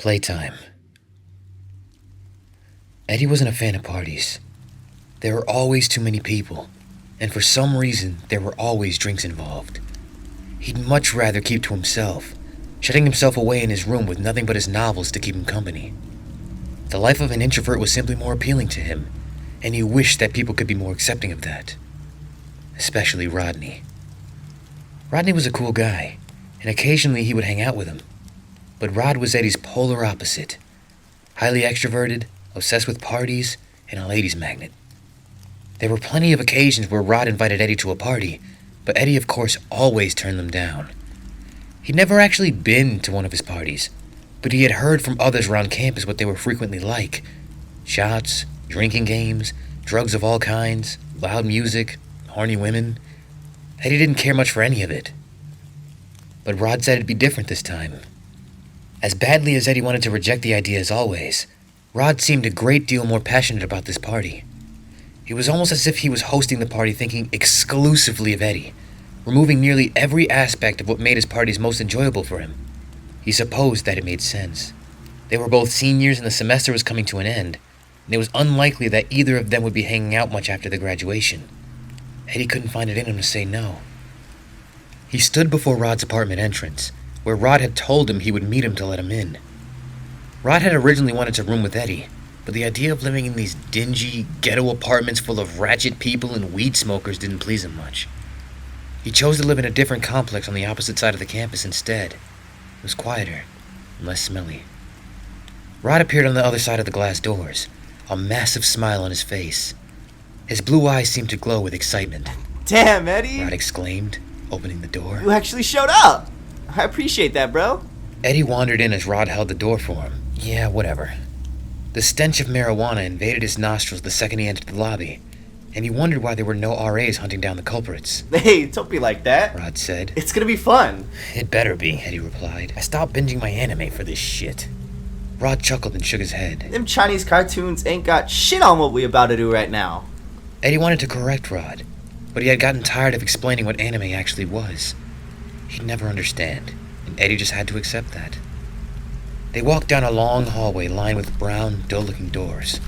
Playtime. Eddie wasn't a fan of parties. There were always too many people, and for some reason, there were always drinks involved. He'd much rather keep to himself, shutting himself away in his room with nothing but his novels to keep him company. The life of an introvert was simply more appealing to him, and he wished that people could be more accepting of that. Especially Rodney. Rodney was a cool guy, and occasionally he would hang out with him. But Rod was Eddie's polar opposite. Highly extroverted, obsessed with parties, and a ladies' magnet. There were plenty of occasions where Rod invited Eddie to a party, but Eddie, of course, always turned them down. He'd never actually been to one of his parties, but he had heard from others around campus what they were frequently like. Shots, drinking games, drugs of all kinds, loud music, horny women. Eddie didn't care much for any of it. But Rod said it'd be different this time. As badly as Eddie wanted to reject the idea as always, Rod seemed a great deal more passionate about this party. It was almost as if he was hosting the party thinking exclusively of Eddie, removing nearly every aspect of what made his parties most enjoyable for him. He supposed that it made sense. They were both seniors and the semester was coming to an end, and it was unlikely that either of them would be hanging out much after the graduation. Eddie couldn't find it in him to say no. He stood before Rod's apartment entrance, where Rod had told him he would meet him to let him in. Rod had originally wanted to room with Eddie, but the idea of living in these dingy, ghetto apartments full of ratchet people and weed smokers didn't please him much. He chose to live in a different complex on the opposite side of the campus instead. It was quieter and less smelly. Rod appeared on the other side of the glass doors, a massive smile on his face. His blue eyes seemed to glow with excitement. Damn, Eddie! Rod exclaimed, opening the door. You actually showed up! I appreciate that, bro. Eddie wandered in as Rod held the door for him. Yeah, whatever. The stench of marijuana invaded his nostrils the second he entered the lobby, and he wondered why there were no RAs hunting down the culprits. Hey, don't be like that. Rod said. It's gonna be fun. It better be, Eddie replied. I stopped binging my anime for this shit. Rod chuckled and shook his head. Them Chinese cartoons ain't got shit on what we about to do right now. Eddie wanted to correct Rod, but he had gotten tired of explaining what anime actually was. He'd never understand, and Eddie just had to accept that. They walked down a long hallway lined with brown, dull-looking doors.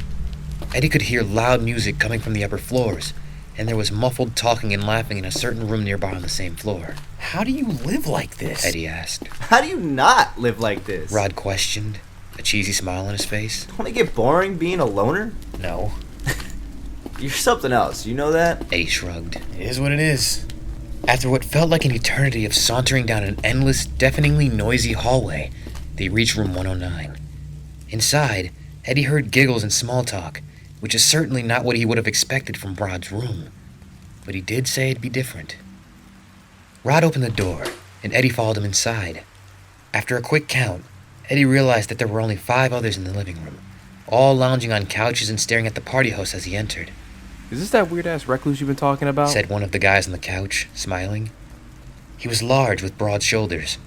Eddie could hear loud music coming from the upper floors, and there was muffled talking and laughing in a certain room nearby on the same floor. How do you live like this? Eddie asked. How do you not live like this? Rod questioned, a cheesy smile on his face. Don't it get boring being a loner? No. You're something else, you know that? Eddie shrugged. It is what it is. After what felt like an eternity of sauntering down an endless, deafeningly noisy hallway, they reached room 109. Inside, Eddie heard giggles and small talk, which is certainly not what he would have expected from Rod's room. But he did say it'd be different. Rod opened the door, and Eddie followed him inside. After a quick count, Eddie realized that there were only 5 others in the living room, all lounging on couches and staring at the party host as he entered. Is this that weird-ass recluse you've been talking about? Said one of the guys on the couch, smiling. He was large with broad shoulders,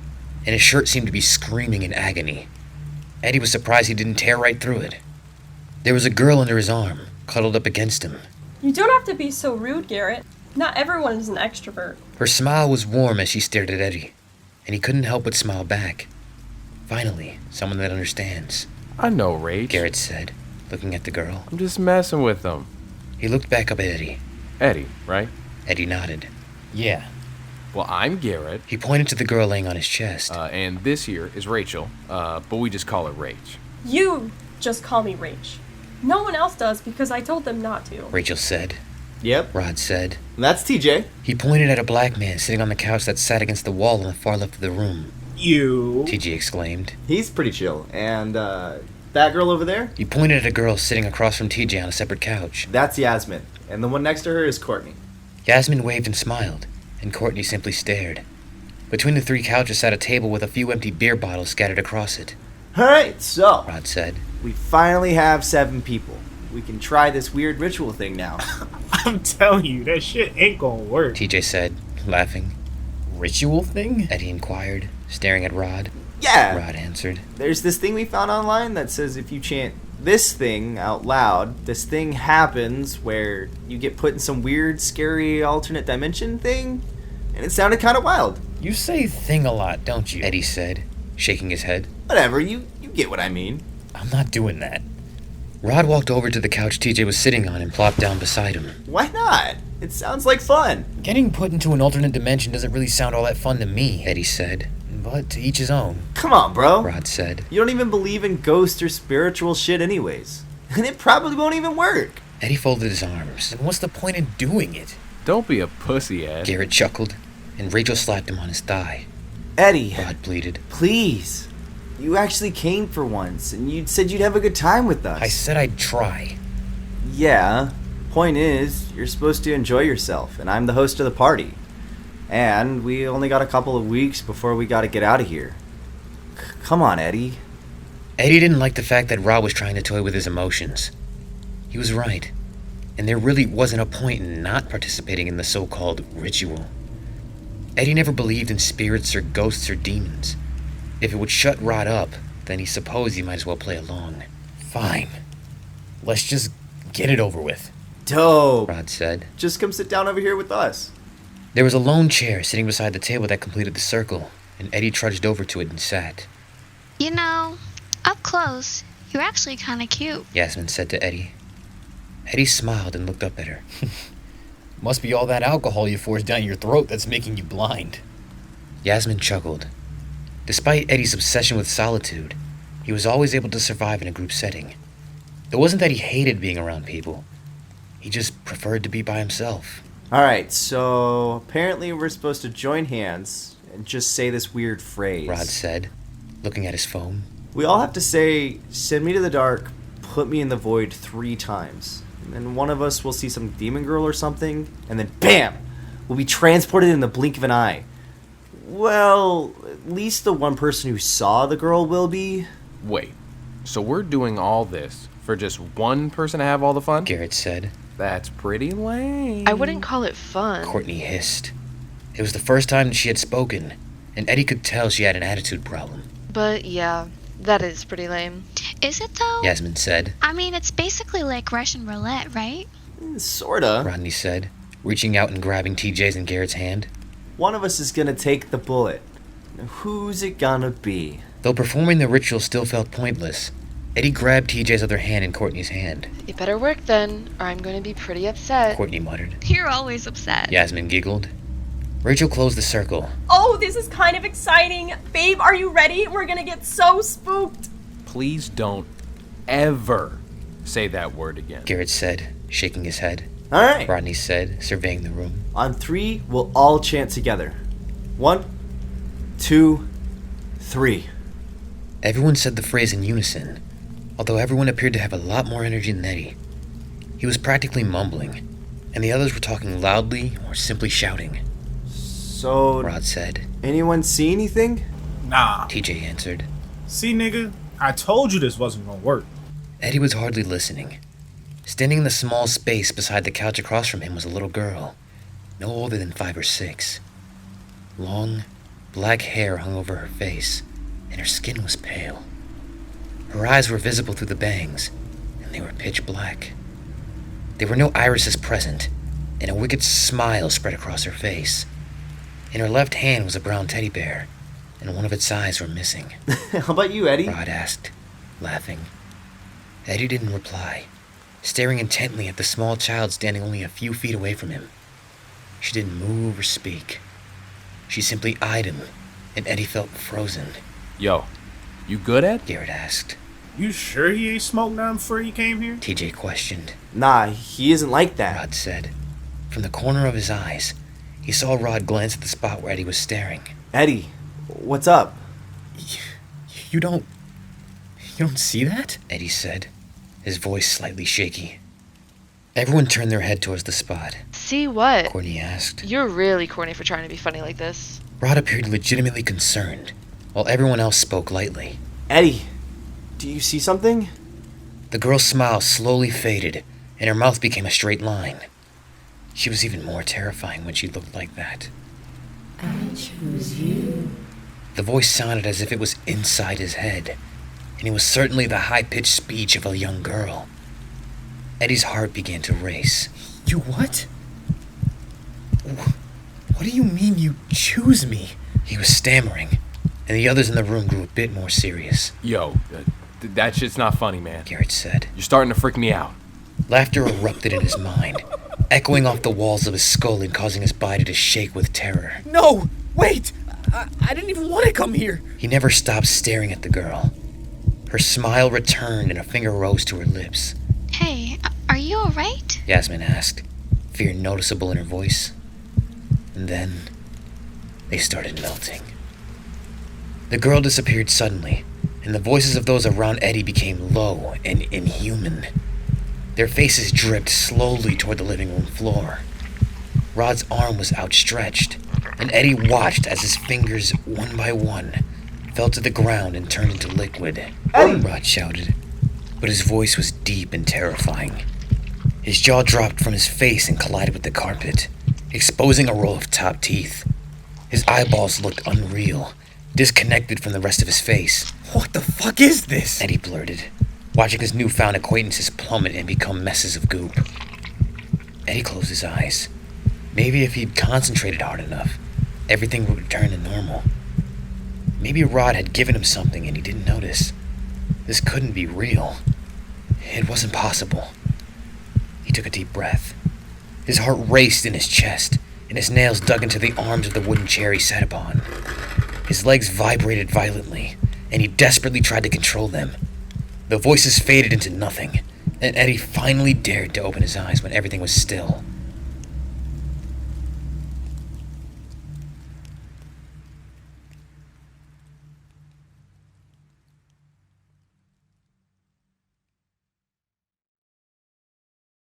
and his shirt seemed to be screaming in agony. Eddie was surprised he didn't tear right through it. There was a girl under his arm, cuddled up against him. You don't have to be so rude, Garrett. Not everyone is an extrovert. Her smile was warm as she stared at Eddie, and he couldn't help but smile back. Finally, someone that understands. I know, Rach. Garrett said, looking at the girl. I'm just messing with them. He looked back up at Eddie. Eddie, right? Eddie nodded. Yeah. Well, I'm Garrett. He pointed to the girl laying on his chest. And this here is Rachel, but we just call her Rach. You just call me Rach. No one else does because I told them not to. Rachel said. Yep. Rod said. That's TJ. He pointed at a black man sitting on the couch that sat against the wall on the far left of the room. You. TJ exclaimed. He's pretty chill. And, that girl over there? He pointed at a girl sitting across from TJ on a separate couch. That's Yasmin. And the one next to her is Courtney. Yasmin waved and smiled, and Courtney simply stared. Between the 3 couches sat a table with a few empty beer bottles scattered across it. Alright, so, Rod said. We finally have 7 people. We can try this weird ritual thing now. I'm telling you, that shit ain't gonna work. TJ said, laughing. Ritual thing? Eddie inquired, staring at Rod. Yeah! Rod answered. There's this thing we found online that says if you chant this thing out loud, this thing happens where you get put in some weird, scary, alternate dimension thing, and it sounded kind of wild. You say thing a lot, don't you? Eddie said, shaking his head. Whatever, you get what I mean. I'm not doing that. Rod walked over to the couch TJ was sitting on and plopped down beside him. Why not? It sounds like fun. Getting put into an alternate dimension doesn't really sound all that fun to me, Eddie said. But to each his own, Come on, bro. Rod said. You don't even believe in ghosts or spiritual shit anyways. And it probably won't even work. Eddie folded his arms. And what's the point in doing it? Don't be a pussy, Ed. Garrett chuckled, and Rachel slapped him on his thigh. Eddie, Rod pleaded. please. You actually came for once, and you said you'd have a good time with us. I said I'd try. Yeah. Point is, you're supposed to enjoy yourself, and I'm the host of the party. And we only got a couple of weeks before we gotta get out of here. Come on, Eddie. Eddie didn't like the fact that Rod was trying to toy with his emotions. He was right, and there really wasn't a point in not participating in the so-called ritual. Eddie never believed in spirits or ghosts or demons. If it would shut Rod up, then he supposed he might as well play along. Fine. Let's just get it over with, Dope. Rod said. Just come sit down over here with us. There was a lone chair sitting beside the table that completed the circle, and Eddie trudged over to it and sat. You know, up close, you're actually kind of cute. Yasmin said to Eddie. Eddie smiled and looked up at her. Must be all that alcohol you forced down your throat that's making you blind. Yasmin chuckled. Despite Eddie's obsession with solitude, he was always able to survive in a group setting. It wasn't that he hated being around people. He just preferred to be by himself. Alright, so apparently we're supposed to join hands and just say this weird phrase. Rod said, looking at his phone. We all have to say, send me to the dark, put me in the void 3 times. And then one of us will see some demon girl or something, and then BAM! We'll be transported in the blink of an eye. Well, at least the one person who saw the girl will be. Wait, so we're doing all this for just one person to have all the fun? Garrett said. That's pretty lame. I wouldn't call it fun. Courtney hissed. It was the first time she had spoken, and Eddie could tell she had an attitude problem. But yeah, that is pretty lame. Is it though? Yasmin said. I mean, it's basically like Russian roulette, right? Sorta. Rodney said, reaching out and grabbing TJ's and Garrett's hand. One of us is gonna take the bullet. Now, who's it gonna be? Though performing the ritual still felt pointless, Eddie grabbed TJ's other hand in Courtney's hand. It better work then, or I'm going to be pretty upset. Courtney muttered. You're always upset. Yasmin giggled. Rachel closed the circle. Oh, this is kind of exciting. Babe, are you ready? We're gonna get so spooked. Please don't ever say that word again. Garrett said, shaking his head. Alright. Rodney said, surveying the room. On 3, we'll all chant together. 1, 2, 3. Everyone said the phrase in unison, although everyone appeared to have a lot more energy than Eddie. He was practically mumbling, and the others were talking loudly or simply shouting. So, Rod said. anyone see anything? Nah. TJ answered. See, nigga, I told you this wasn't gonna work. Eddie was hardly listening. Standing in the small space beside the couch across from him was a little girl, no older than 5 or 6. Long, black hair hung over her face, and her skin was pale. Her eyes were visible through the bangs, and they were pitch black. There were no irises present, and a wicked smile spread across her face. In her left hand was a brown teddy bear, and one of its eyes were missing. How about you, Eddie? Rod asked, laughing. Eddie didn't reply, staring intently at the small child standing only a few feet away from him. She didn't move or speak. She simply eyed him, and Eddie felt frozen. Yo, you good, Ed? Garrett asked. You sure he ain't smoked none before he came here? TJ questioned. Nah, he isn't like that. Rod said. From the corner of his eyes, he saw Rod glance at the spot where Eddie was staring. Eddie, what's up? You don't see that? Eddie said, his voice slightly shaky. Everyone turned their head towards the spot. See what? Courtney asked. You're really corny for trying to be funny like this. Rod appeared legitimately concerned, while everyone else spoke lightly. Eddie, do you see something? The girl's smile slowly faded, and her mouth became a straight line. She was even more terrifying when she looked like that. I choose you. The voice sounded as if it was inside his head, and it was certainly the high-pitched speech of a young girl. Eddie's heart began to race. You what? What do you mean you choose me? He was stammering, and the others in the room grew a bit more serious. Yo, That shit's not funny, man. Garrett said. You're starting to freak me out. Laughter erupted in his mind, echoing off the walls of his skull and causing his body to shake with terror. No! Wait! I didn't even want to come here! He never stopped staring at the girl. Her smile returned and a finger rose to her lips. Hey, are you alright? Yasmin asked, fear noticeable in her voice. And then, they started melting. The girl disappeared suddenly, and the voices of those around Eddie became low and inhuman. Their faces dripped slowly toward the living room floor. Rod's arm was outstretched, and Eddie watched as his fingers, one by one, fell to the ground and turned into liquid. Eddie! Rod shouted, but his voice was deep and terrifying. His jaw dropped from his face and collided with the carpet, exposing a row of top teeth. His eyeballs looked unreal, disconnected from the rest of his face. What the fuck is this? Eddie blurted, watching his newfound acquaintances plummet and become messes of goop. Eddie closed his eyes. Maybe if he'd concentrated hard enough, everything would return to normal. Maybe Rod had given him something and he didn't notice. This couldn't be real. It wasn't possible. He took a deep breath. His heart raced in his chest, and his nails dug into the arms of the wooden chair he sat upon. His legs vibrated violently, and he desperately tried to control them. The voices faded into nothing, and Eddie finally dared to open his eyes when everything was still.